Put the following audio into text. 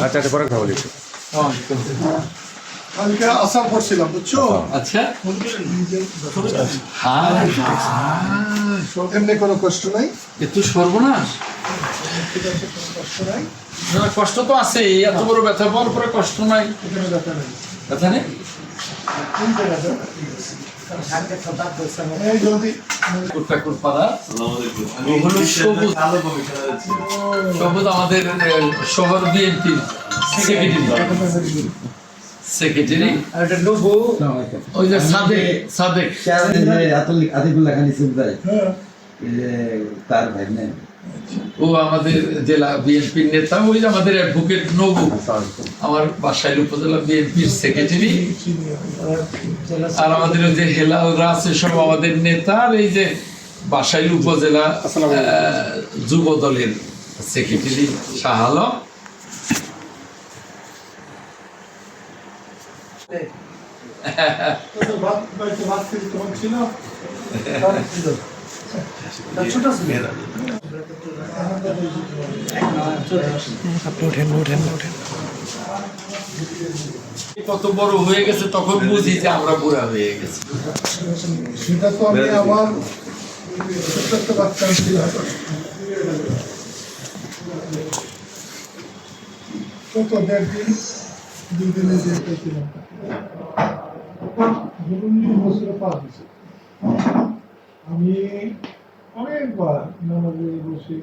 আচ্ছা আচ্ছা পরে খাবো লিখো। কালকে আসার পড়ছিলাম বুঝছো। আচ্ছা এমনি কোনো কষ্ট নাই, এত সর্বনাশ। ঠিক আছে, কোনো কষ্ট নাই, না, কষ্ট তো আছে, এত বড় ব্যথা পাওয়ার পরে কষ্ট নাই। এখানে ব্যথা নেই। ব্যথা নেই? কোন জায়গাটা? এই জলদি কুট্টাকুট পাড়া ওগুলো সবুজ সবুজ আমাদের শহর বিএনপির সেক্রেটারি ওই যে সাদেক আতিকুল্লাহ খান ইসুফদাই হ্যাঁ তার ভাই নেন। ও আমাদের জেলা বিএনপির নেতা, ওই যে আমাদের অ্যাডভোকেট নবু আমার বাসাইল উপজেলা বিএনপির সেক্রেটারি, আর আমাদের ওই যে হেলালরা আছে সব আমাদের নেতা, আর এই যে বাসাইল উপজেলা যুব দলের সেক্রেটারি শাহ আলম। ভাত খেতে তোমার ছিল ছোট ছিল। কত বড় হয়ে গেছে তখন বুঝি যে আমরা বুড়া হয়ে গেছি। সেটা তো আমি আমার ছোট্ট একটা বাচ্চা ছিল, কত 1.5 দিন 2 দিনে যে পেয়েছিলাম ধরুন 2 বছরে পার হয়েছে। আমি অনেকবার নামাজে বসে